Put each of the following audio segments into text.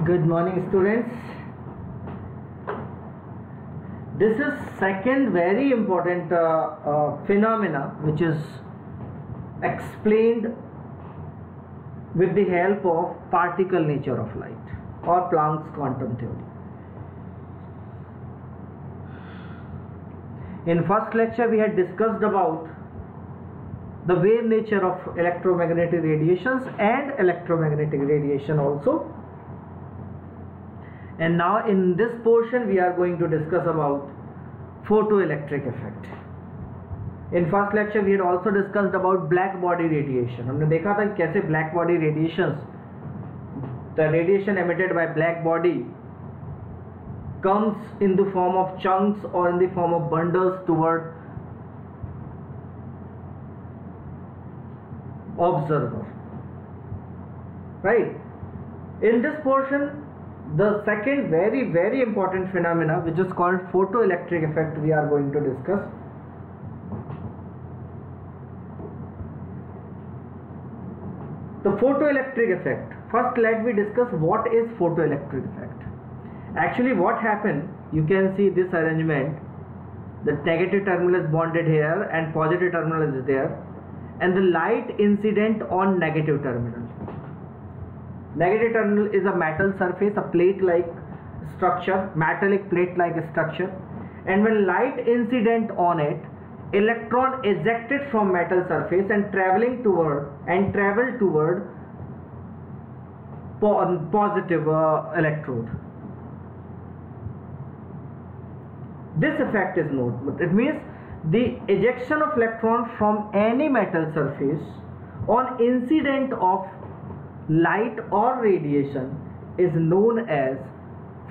Good morning, students. This is second very important phenomena which is explained with the help of particle nature of light or Planck's quantum theory. In first lecture we had discussed about the wave nature of electromagnetic radiations and electromagnetic radiation also. And now in this portion we are going to discuss about photoelectric effect. In first lecture we had also discussed about black body radiation. हमने देखा था कैसे black body radiations, the radiation emitted by black body comes in the form of chunks or in the form of bundles toward observer, right? In this portion, the second very important phenomena which is called photoelectric effect we are going to discuss. The photoelectric effect. First let me discuss what is photoelectric effect. Actually what happened, you can see this arrangement, the negative terminal is bonded here and positive terminal is there, and the light incident on negative terminal. Negative terminal is a metal surface, a plate like structure, metallic plate like structure, and when light incident on it, electron ejected from metal surface and traveled toward positive electrode. This effect is known. It means the ejection of electron from any metal surface on incident of light or radiation is known as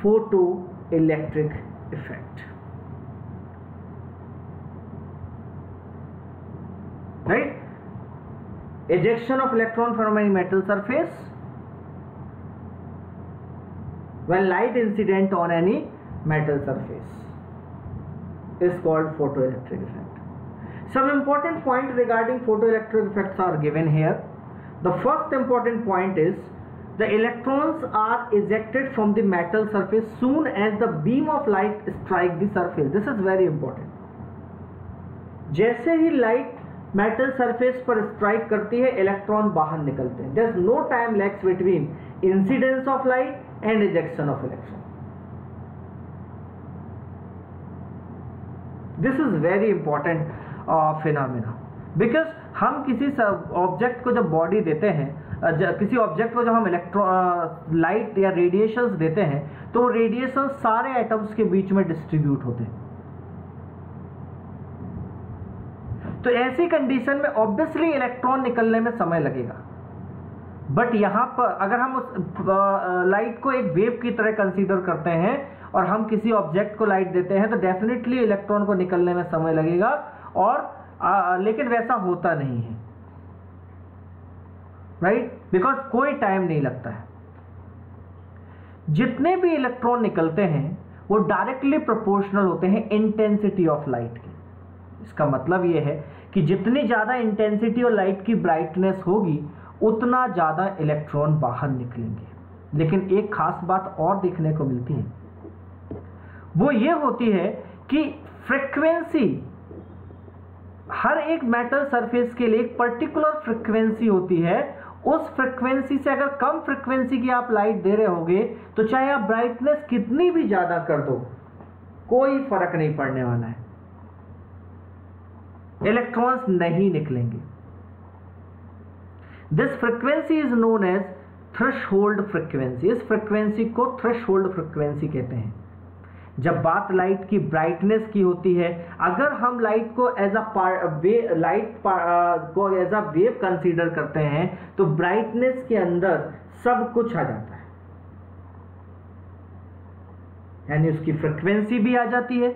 photoelectric effect, right? Ejection of electron from any metal surface when light incident on any metal surface is called photoelectric effect. Some important points regarding photoelectric effects are given here. The first important point is the electrons are ejected from the metal surface soon as the beam of light strike the surface. This is very important. जैसे ही light metal surface पर strike करती है, electron बाहर निकलते हैं. There is no time lapse between incidence of light and ejection of electron. This is very important phenomena. Because हम किसी object को जब बॉडी देते हैं, किसी ऑब्जेक्ट को जब हम लाइट या रेडिएशंस देते हैं, तो रेडिएशंस सारे एटम्स के बीच में डिस्ट्रीब्यूट होते हैं. तो ऐसी कंडीशन में ऑब्वियसली इलेक्ट्रॉन निकलने में समय लगेगा. बट यहाँ पर अगर हम उस लाइट को एक वेव की तरह कंसीडर करते हैं और हम किसी ऑब्जेक्ट को लाइट देते हैं, तो डेफिनेटली इलेक्ट्रॉन को निकलने में समय लगेगा. और लेकिन वैसा होता नहीं है, राइट? बिकॉज कोई टाइम नहीं लगता है. जितने भी इलेक्ट्रॉन निकलते हैं वो डायरेक्टली प्रोपोर्शनल होते हैं इंटेंसिटी ऑफ लाइट की. इसका मतलब ये है कि जितनी ज्यादा इंटेंसिटी और लाइट की ब्राइटनेस होगी उतना ज्यादा इलेक्ट्रॉन बाहर निकलेंगे. लेकिन एक खास बात और देखने को मिलती है, वो ये होती है कि फ्रीक्वेंसी, हर एक मेटल सरफेस के लिए एक पर्टिकुलर फ्रीक्वेंसी होती है. उस फ्रीक्वेंसी से अगर कम फ्रीक्वेंसी की आप लाइट दे रहे होगे तो चाहे आप ब्राइटनेस कितनी भी ज्यादा कर दो, कोई फर्क नहीं पड़ने वाला है, इलेक्ट्रॉन्स नहीं निकलेंगे. This frequency is known as threshold frequency. इस फ्रीक्वेंसी को थ्रेशहोल्ड फ्रीक्वेंसी कहते हैं. जब बात लाइट की ब्राइटनेस की होती है, अगर हम लाइट को एज अ वेव कंसीडर करते हैं तो ब्राइटनेस के अंदर सब कुछ आ जाता है, यानी उसकी फ्रीक्वेंसी भी आ जाती है,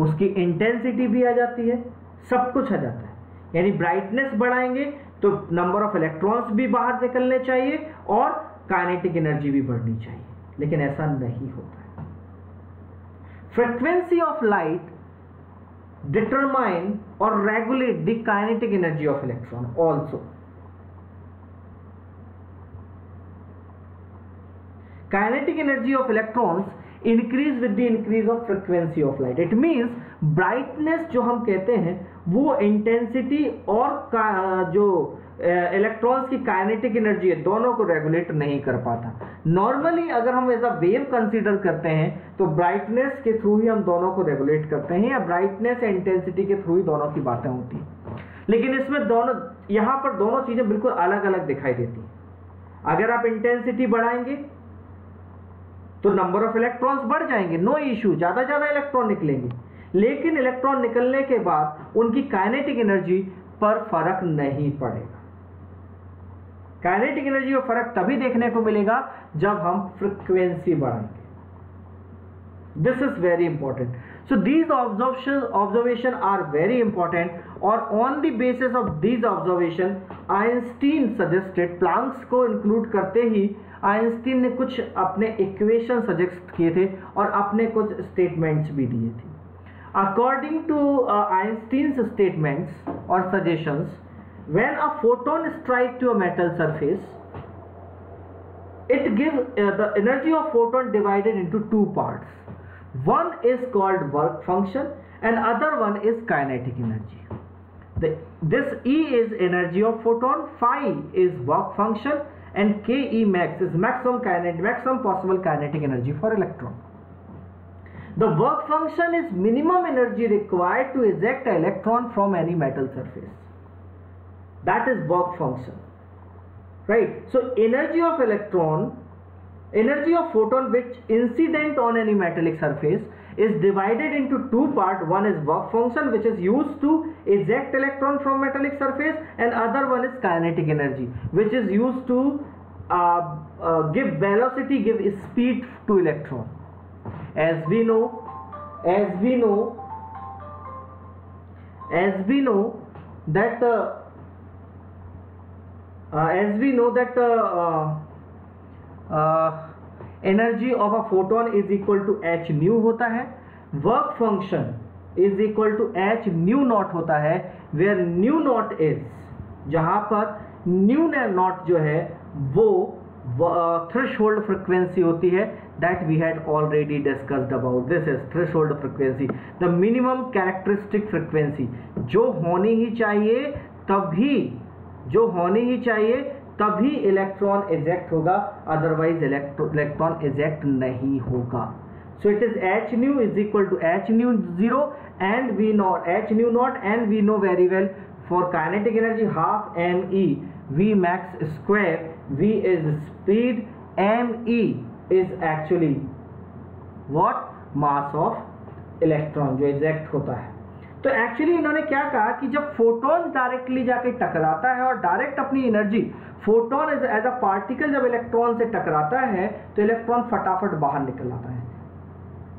उसकी इंटेंसिटी भी आ जाती है, सब कुछ आ जाता है. यानी ब्राइटनेस बढ़ाएंगे तो नंबर ऑफ इलेक्ट्रॉन्स भी बाहर निकलने चाहिए और काइनेटिक एनर्जी भी बढ़नी चाहिए, लेकिन ऐसा नहीं होता है. Frequency of light determine or regulate the kinetic energy of electron also. Kinetic energy of electrons increase with the increase of frequency of light. It means brightness जो हम कहते हैं वो इंटेंसिटी और जो इलेक्ट्रॉन्स की काइनेटिक एनर्जी है दोनों को रेगुलेट नहीं कर पाता। नॉर्मली अगर हम एज अ वेव कंसीडर करते हैं तो ब्राइटनेस के थ्रू ही हम दोनों को रेगुलेट करते हैं, या ब्राइटनेस या इंटेंसिटी के थ्रू ही दोनों की बातें होती हैं। लेकिन इसमें दोनों, यहां पर दोनों चीजें बिल्कुल अलग अलग दिखाई देती हैं। अगर आप इंटेंसिटी बढ़ाएंगे तो नंबर ऑफ इलेक्ट्रॉन्स बढ़ जाएंगे, नो इश्यू, ज्यादा इलेक्ट्रॉन निकलेंगे, लेकिन इलेक्ट्रॉन निकलने के बाद उनकी काइनेटिक एनर्जी पर फर्क नहीं पड़ेगा। काइनेटिक एनर्जी में फर्क तभी देखने को मिलेगा जब हम फ्रीक्वेंसी बढ़ाएंगे। This is very important. So these observation are very important, और on the basis of these observation Einstein suggested, Planck's को इंक्लूड करते ही आइंस्टीन ने कुछ अपने इक्वेशन सजेस्ट किए थे और अपने कुछ स्टेटमेंट्स भी दिए थे। अकॉर्डिंग टू आइंस्टीन्स स्टेटमेंट्स और suggestions, when a photon strikes to a metal surface, it gives the energy of photon divided into two parts. One is called work function and other one is kinetic energy. This E is energy of photon, phi is work function, and Ke max is maximum possible kinetic energy for electron. The work function is minimum energy required to eject an electron from any metal surface. That is work function, right? So energy of photon which incident on any metallic surface is divided into two parts. One is work function which is used to eject electron from metallic surface, and other one is kinetic energy which is used to give velocity, give speed to electron. As we know that energy of a photon is equal to h nu होता है, work function is equal to h nu naught होता है, where nu naught is, जहां पर nu naught जो है वो threshold frequency होती है, that we had already discussed about. This is threshold frequency, the minimum characteristic frequency, जो होनी ही चाहिए तभी इलेक्ट्रॉन इजेक्ट होगा, अदरवाइज इलेक्ट्रॉन इजेक्ट नहीं होगा। सो it is h nu is equal to h nu 0 and we know h nu naught, and we know very well for kinetic energy half me v max square, v is speed, me is actually what, mass of electron जो eject होता है। तो actually इन्होंने क्या कहा कि जब photon directly जाके टकराता है और डायरेक्ट अपनी energy, photon as a particle जब इलेक्ट्रॉन से टकराता है तो इलेक्ट्रॉन फटाफट बाहर निकल आता है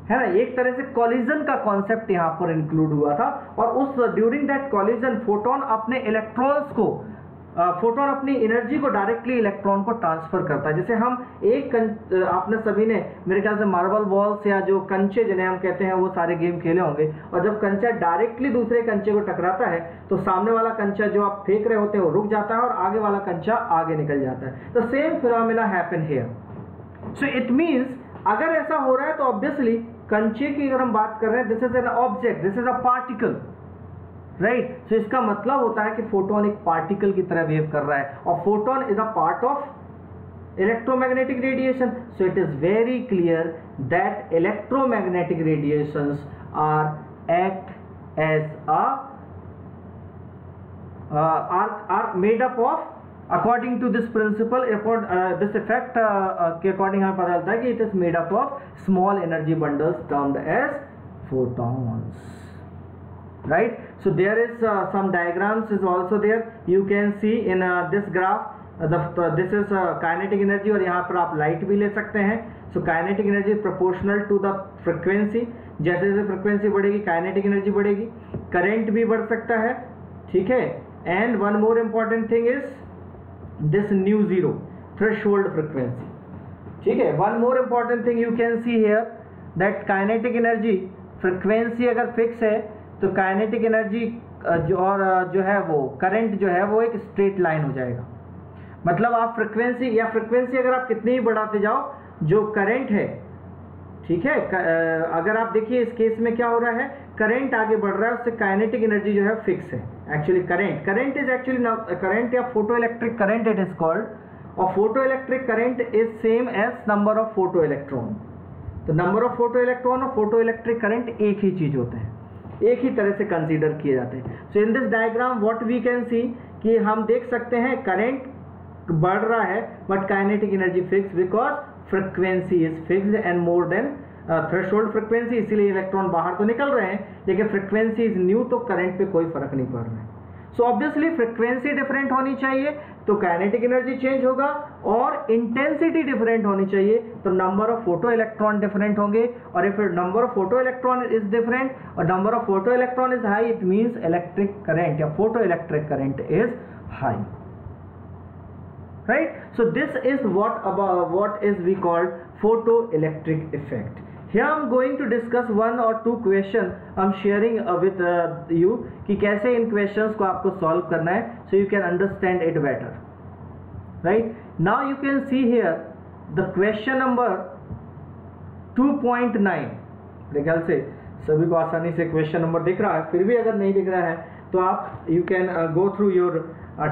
ना। एक तरह से कॉलिजन का कॉन्सेप्ट यहाँ पर इंक्लूड हुआ था, और उस ड्यूरिंग दैट कॉलिजन फोटोन अपने इलेक्ट्रॉन्स को फोटोन अपनी एनर्जी को डायरेक्टली इलेक्ट्रॉन को ट्रांसफर करता है। जैसे हम आपने सभी ने मेरे ख्याल से मार्बल बॉल्स या जो कंचे जिन्हें हम कहते हैं वो सारे गेम खेले होंगे, और जब कंचा डायरेक्टली दूसरे कंचे को टकराता है तो सामने वाला कंचा जो आप फेंक रहे होते हैं वो रुक जाता है और आगे वाला कंचा आगे निकल जाता है। The same phenomena happen here. So it means अगर ऐसा हो रहा है तो ऑब्वियसली कंचे की अगर हम बात कर रहे हैं, this is an object, this is a particle, right. So इसका मतलब होता है कि फोटोन एक पार्टिकल की तरह वेव कर रहा है, और photon is a part of electromagnetic radiation. So it is very clear that electromagnetic radiations are act as are made up of, according to this principle, this effect के according हमें पता चलता है कि it is made up of small energy bundles termed as photons, right? So there is some diagrams is also there, you can see in this graph this is kinetic energy, और यहाँ पर आप light भी ले सकते हैं। So kinetic energy is proportional to the frequency, जैसे जैसे फ्रिक्वेंसी बढ़ेगी काइनेटिक एनर्जी बढ़ेगी, करंट भी बढ़ सकता है, ठीक है। And one more important thing is this mu zero threshold frequency, ठीक है। One more important thing you can see here that kinetic energy frequency अगर फिक्स है तो काइनेटिक एनर्जी जो है वो करंट जो है वो एक स्ट्रेट लाइन हो जाएगा। मतलब आप फ्रिक्वेंसी अगर आप कितनी ही बढ़ाते जाओ, जो करंट है, ठीक है, अगर आप देखिए इस केस में क्या हो रहा है, करंट आगे बढ़ रहा है, उससे काइनेटिक एनर्जी जो है फिक्स है। Actually current is actually current या photoelectric current it is called, और photoelectric current is same as number of photo electron. तो नंबर ऑफ फोटो इलेक्ट्रॉन और फोटो इलेक्ट्रिक करंट एक ही चीज होते हैं, एक ही तरह से कंसीडर किए जाते हैं। So in this diagram what we can see कि हम देख सकते हैं करंट बढ़ रहा है but kinetic energy fix because frequency is fixed and more than threshold frequency, इसीलिए इलेक्ट्रॉन बाहर तो निकल रहे हैं लेकिन फ्रीक्वेंसी इज न्यू, तो करंट पे कोई फर्क नहीं पड़ रहा है। सो ऑब्वियसली फ्रीक्वेंसी डिफरेंट होनी चाहिए तो काइनेटिक एनर्जी चेंज होगा, और इंटेंसिटी डिफरेंट होनी चाहिए तो number of photo electron different होंगे, और if number of photo electron is different और number of photo electron is high, it means electric current या photoelectric current is high, right? So this is what is we called photoelectric effect. Here I am going to discuss one or two question I am sharing with you कि कैसे इन questions को आपको solve करना है, so you can understand it better, right? Now you can see here the question number 2.9. मेरे ख्याल से सभी को आसानी से क्वेश्चन नंबर दिख रहा है, फिर भी अगर नहीं दिख रहा है तो आप you can go through your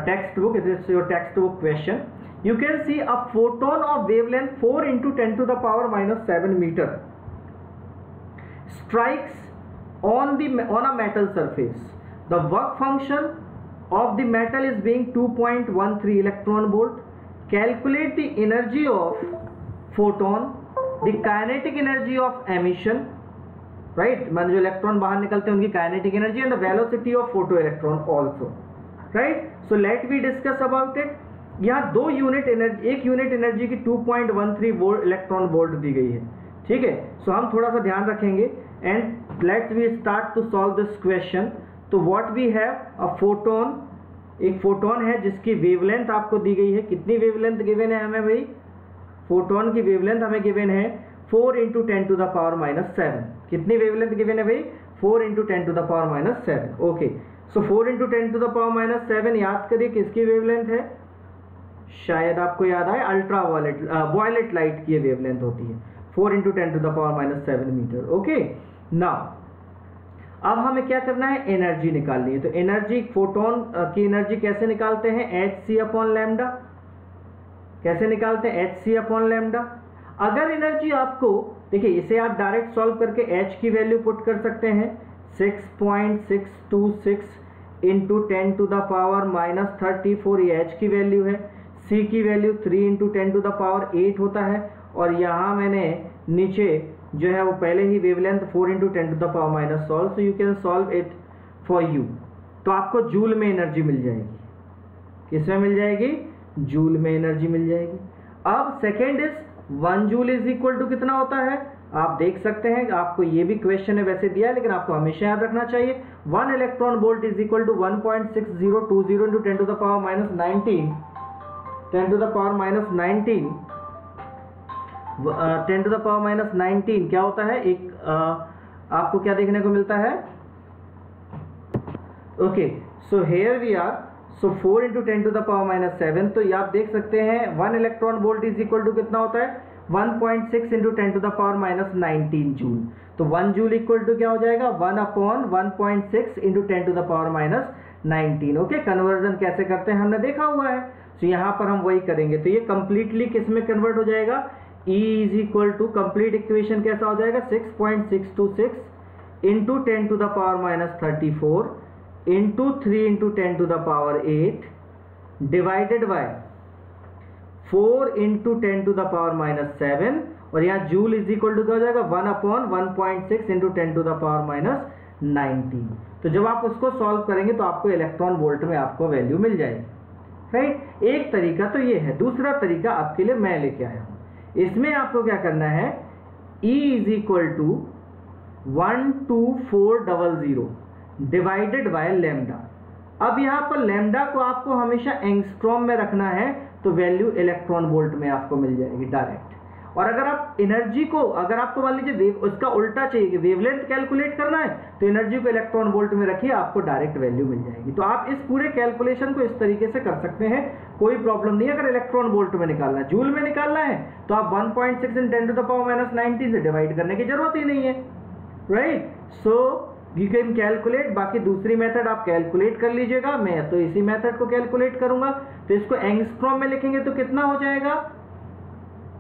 textbook. It is your textbook question. You can see a photon of wavelength 4 into 10 to the power minus 7 meter strikes on a metal surface. The work function of the metal is being 2.13 electron volt. Calculate the energy of photon, the kinetic energy of emission, right? मान जो electron बाहर निकलते हैं उनकी kinetic energy, and the velocity of photo electron also, right? So let we discuss about it. यहाँ दो unit energy, एक unit energy की 2.13 वोल्ट इलेक्ट्रॉन वोल्ट दी गई है, ठीक है? सो हम थोड़ा सा ध्यान रखेंगे and let's we start to solve this question. तो what we have a photon, एक फोटोन है जिसकी वेवलेंथ आपको दी गई है। कितनी वेवलेंथ गिवन है हमें भाई? फोटोन की वेवलेंथ हमें गिवन है 4 into 10 to the power minus 7। कितनी वेवलेंथ गिवन है भाई? 4 into 10 to the power minus 7। Okay, so 4 into 10 to the power minus 7 याद करिए किसकी वेवलेंथ है? शायद आपको याद आए, अल्ट्रा वायलेट लाइट की वेवलेंथ होती है 4 into 10 to the power minus 7 मीटर। ओके, नाउ अब हमें क्या करना है? एनर्जी निकालनी है। तो एनर्जी, फोटोन की एनर्जी कैसे निकालते हैं? hc/λ। कैसे निकालते हैं? hc/λ। अगर एनर्जी आपको, देखिए इसे आप डायरेक्ट सॉल्व करके h की वैल्यू पुट कर सकते हैं 6.626 into 10 to the power minus 34, ये h की वैल्यू है। c की value 3 into 10 to the power 8 होता है, और यहाँ मैंने नीचे जो है वो पहले ही wavelength 4 into 10 to the power minus solve, so you can solve it for you. तो आपको जूल में एनर्जी मिल जाएगी। किसमें मिल जाएगी? जूल में एनर्जी मिल जाएगी। अब second is 1 joule is equal to कितना होता है? आप देख सकते हैं, आपको ये भी क्वेश्चन है वैसे दिया है लेकिन आपको हमेशा याद रखना चाहिए 1 electron volt is equal to 1.6020 into 10 to the power minus 19, 10 to the power minus 19, 10 to the power minus 19 क्या होता है? एक आपको क्या देखने को मिलता है? Okay, so here we are, so 4 into 10 to the power minus 7, तो ये आप देख सकते हैं 1 electron volt is equal to कितना होता है? 1.6 into 10 to the power minus 19 joule. तो 1 जूल इक्वल टू क्या हो जाएगा? 1/1.6 into 10 to the power minus 19। Okay, conversion कैसे करते हैं हमने देखा हुआ है, तो यहाँ पर हम वही करेंगे। तो ये कंप्लीटली किस में कन्वर्ट हो जाएगा? E is equal to, complete equation कैसा हो जाएगा? 6.626 into 10 to the power minus 34 into 3 into 10 to the power 8 divided by 4 into 10 to the power minus 7, और यहाँ जूल इज इक्वल टू क्या हो जाएगा? 1/1.6 into 10 to the power minus 19। तो जब आप उसको सॉल्व करेंगे तो आपको इलेक्ट्रॉन वोल्ट में आपको वैल्यू मिल जाएगी, राइट? एक तरीका तो ये है। दूसरा तरीका आपके लिए मैं लेके आया हूँ। इसमें आपको क्या करना है? E is equal to 12400 divided by lambda. अब यहाँ पर लैम्डा को आपको हमेशा एंगस्ट्रॉम में रखना है, तो वैल्यू इलेक्ट्रॉन वोल्ट में आपको मिल जाएगी डायरेक्ट। और अगर आप एनर्जी को, अगर आपको मान लीजिए उसका उल्टा चाहिए कि वेवलेंथ कैलकुलेट करना है, तो एनर्जी को इलेक्ट्रॉन वोल्ट में रखिए, आपको डायरेक्ट वैल्यू मिल जाएगी। तो आप इस पूरे कैलकुलेशन को इस तरीके से कर सकते हैं, कोई प्रॉब्लम नहीं है। अगर इलेक्ट्रॉन वोल्ट में निकालना है, जूल में निकालना है, तो आप 1.6 × 10⁻⁻19 से डिवाइड करने की जरूरत ही नहीं है, right. So you can calculate. बाकी दूसरी मेथड आप कैलकुलेट कर लीजिएगा, मैं तो इसी मेथड को कैलकुलेट करूंगा। तो इसको एंगस्ट्रॉम में लिखेंगे तो कितना हो जाएगा,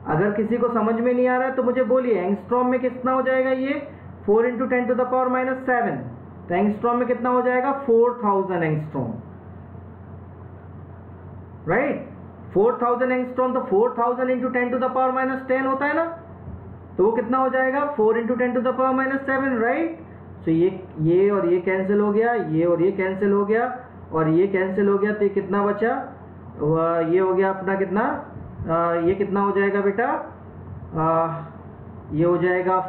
अगर किसी को समझ में नहीं आ रहा है तो मुझे बोलिए एंगस्ट्रॉम में कितना हो जाएगा। ये 4 × 10⁻⁷, तो एंगस्ट्रॉम में कितना हो जाएगा 4000 एंगस्ट्रॉम, राइट। 4000 एंगस्ट्रॉम, तो 4000 × 10⁻10 होता है ना, तो वो कितना हो जाएगा 4 × 10⁻7, राइट। तो ये और ये कैंसिल हो गया, ये और ये कैंसिल हो गया, और ये कैंसिल हो गया, तो ये कितना बचा, ये हो गया अपना कितना, ये कितना हो जाएगा बेटा, ये हो जाएगा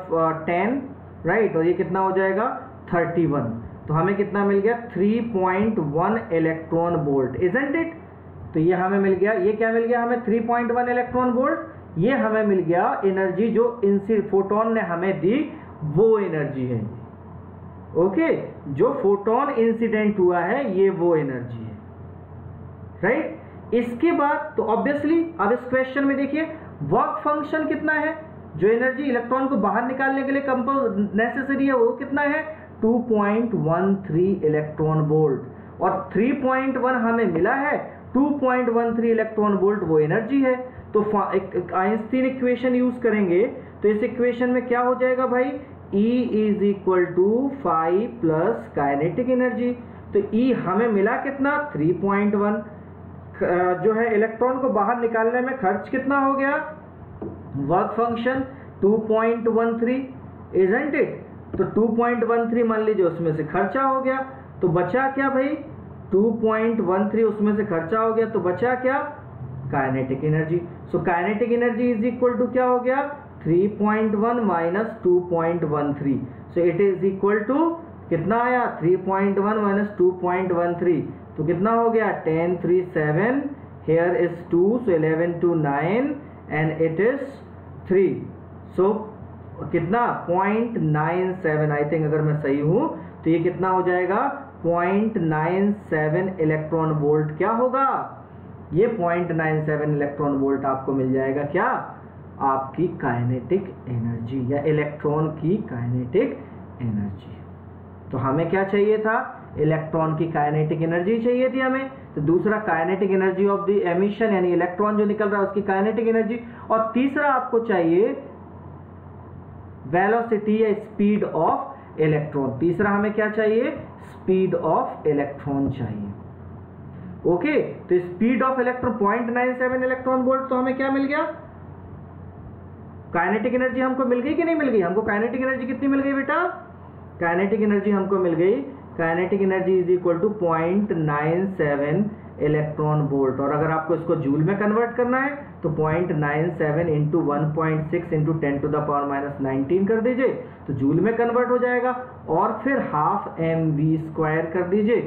10, राइट, और ये कितना हो जाएगा 31। तो हमें कितना मिल गया 3.1 इलेक्ट्रॉन वोल्ट, इजंट इट। तो ये हमें मिल गया, ये क्या मिल गया हमें 3.1 इलेक्ट्रॉन वोल्ट। ये हमें मिल गया एनर्जी जो फोटोन ने हमें दी, वो एनर्जी है, ओके। जो फोटोन इंसिडेंट हुआ है ये वो एनर्जी है, राइट। इसके बाद तो ऑब्वियसली अब इस क्वेश्चन में देखिए वर्क फंक्शन कितना है, जो एनर्जी इलेक्ट्रॉन को बाहर निकालने के लिए कंपोज नेसेसरी है वो कितना है 2.13 इलेक्ट्रॉन वोल्ट, और 3.1 हमें मिला है, 2.13 इलेक्ट्रॉन वोल्ट वो एनर्जी है। तो आइंस्टीन इक्वेशन यूज करेंगे, तो इस इक्वेशन में क्या हो जाएगा भाई, E = 5 प्लस काइनेटिक एनर्जी। तो E हमें मिला कितना 3.1, जो है इलेक्ट्रॉन को बाहर निकालने में खर्च कितना हो गया, वर्क फंक्शन 2.13, इजंट इट। तो 2.13 मान लीजिए उसमें से खर्चा हो गया, तो बचा क्या भाई 2.13 उसमें से खर्चा हो गया, तो बचा क्या kinetic energy. So kinetic energy = क्या हो गया 3.1 minus 2.13। So it is equal to कितना आया 3.1 माइनस 2.13, तो कितना हो गया 10 3 7, here is 2, so 11 2 9 and it is 3, so कितना 0.97, आई थिंक अगर मैं सही हूं तो ये कितना हो जाएगा 0.97 इलेक्ट्रॉन वोल्ट। क्या होगा ये 0.97 इलेक्ट्रॉन वोल्ट आपको मिल जाएगा, क्या आपकी काइनेटिक एनर्जी या इलेक्ट्रॉन की काइनेटिक एनर्जी। तो हमें क्या चाहिए था, इलेक्ट्रॉन की काइनेटिक एनर्जी चाहिए थी हमें। तो दूसरा kinetic energy of the emission, यानी इलेक्ट्रॉन जो निकल रहा है उसकी काइनेटिक एनर्जी, और तीसरा आपको चाहिए वेलोसिटी या स्पीड ऑफ इलेक्ट्रॉन। तीसरा हमें क्या चाहिए, स्पीड ऑफ इलेक्ट्रॉन चाहिए, ओके। तो speed of electron 0.97 electron volt, तो हमें क्या मिल गया, काइनेटिक एनर्जी हमको मिल गई कि नहीं मिल गई, हमको काइनेटिक एनर्जी कितनी मिल गई बेटा, काइनेटिक एनर्जी हमको मिल गई, काइनेटिक एनर्जी = 0.97 इलेक्ट्रॉन वोल्ट। और अगर आपको इसको जूल में कन्वर्ट करना है तो 0.97 × 1.6 × 10⁻⁻19 कर दीजिए, तो जूल में कन्वर्ट हो जाएगा, और फिर ½ mv² कर दीजिए,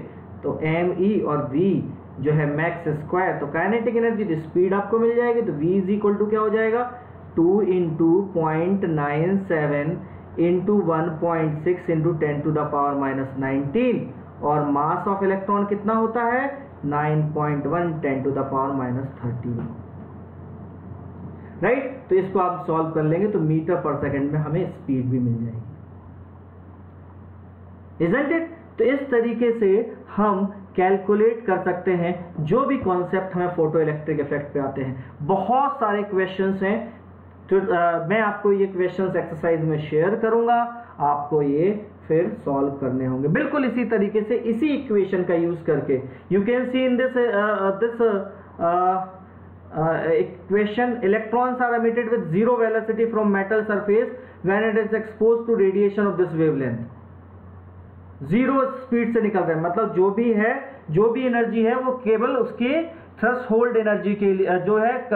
तो me और v जो है मैक्स स्क्वायर, तो काइनेटिक एनर्जी की स्पीड आपको मिल जाएगी। तो v = क्या हो जाएगा 2 × 0.97 × 1.6 × 10⁻⁻19, और मास ऑफ इलेक्ट्रॉन कितना होता है 9.1 10⁻⁻13, राइट। तो इसको आप सॉल्व कर लेंगे तो मीटर पर सेकंड में हमें स्पीड भी मिल जाएगी, इजंट इट। तो इस तरीके से हम कैलकुलेट कर सकते हैं जो भी कॉन्सेप्ट हमें फोटो इलेक्ट्रिक इफेक्ट पे आते हैं। बहुत सारे क्वेश्चंस हैं, तो मैं आपको ये क्वेश्चंस एक्सरसाइज में शेयर करूंगा, आपको ये फिर सॉल्व करने होंगे बिल्कुल इसी तरीके से, इसी इक्वेशन का यूज करके। You can see in this equation, electrons are emitted with zero velocity from metal surface when it is exposed to radiation of this wavelength. Zero speed से निकल रहे हैं, मतलब जो भी एनर्जी है वो केवल उसके थ्रेशोल्ड एनर्जी के लिए, जो है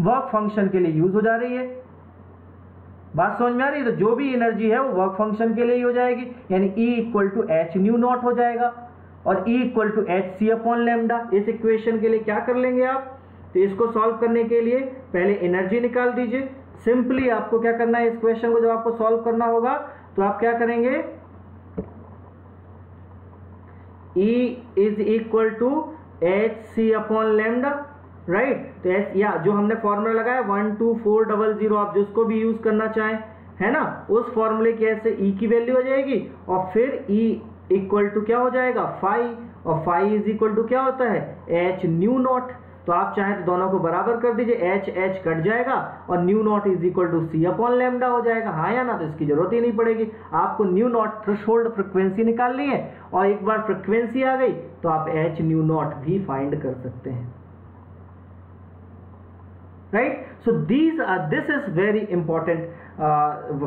वर्क फंक्शन के लिए यूज हो जा रही है। बात समझ में आ रही है। तो जो भी एनर्जी है वो वर्क फंक्शन के लिए ही हो जाएगी, यानी E = h/0 हो जाएगा, और E = hc/λ। इस इक्वेशन के लिए क्या कर लेंगे आप, तो इसको सॉल्व करने के लिए पहले एनर्जी निकाल दीजिए। सिंपली आपको क्या करना है, इस क्वेश्चन को जब आपको सॉल्व करना होगा तो आप क्या करेंगे, E is equal to H C upon lambda, right. तो एस या जो हमने फॉर्मूला लगाया 12400, आप जिसको भी यूज करना चाहें, है ना, उस फॉर्मूले की ऐसे E की वैल्यू हो जाएगी और फिर E इक्वल टू क्या हो जाएगा, फाई, और फाई इज इक्वल टू क्या होता है, एच न्यू नॉट। तो आप चाहें तो दोनों को बराबर कर दीजिए, एच एच कट जाएगा और nu naught is equal to C upon lambda हो जाएगा, हाँ या ना। तो इसकी जरूरत ही नहीं पड़ेगी, आपको न्यू नॉट थ्रेशोल्ड फ्रीक्वेंसी निकालनी है और एक बार फ्रीक्वेंसी आ गई तो आप एच न्यू नॉट भी फाइंड कर सकते हैं, right. So this is very important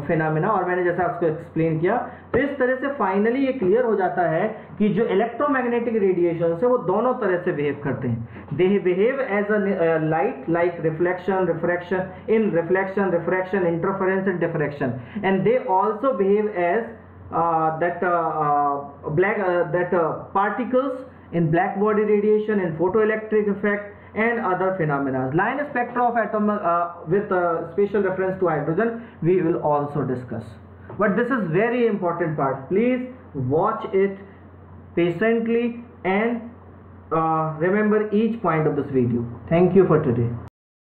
phenomena, और मैंने जैसा आपको एक्सप्लेन किया, तो इस तरह से फाइनली ये क्लियर हो जाता है कि जो इलेक्ट्रोमैग्नेटिक रेडिएशन है वो दोनों तरह से बिहेव करते हैं। They behave as a light, like reflection, refraction, in reflection, refraction, interference and diffraction, and they also behave as that particles in black body radiation, in photoelectric effect and other phenomena. Line spectra of atom with special reference to hydrogen we will also discuss. But this is very important part. Please watch it patiently and remember each point of this video. Thank you for today.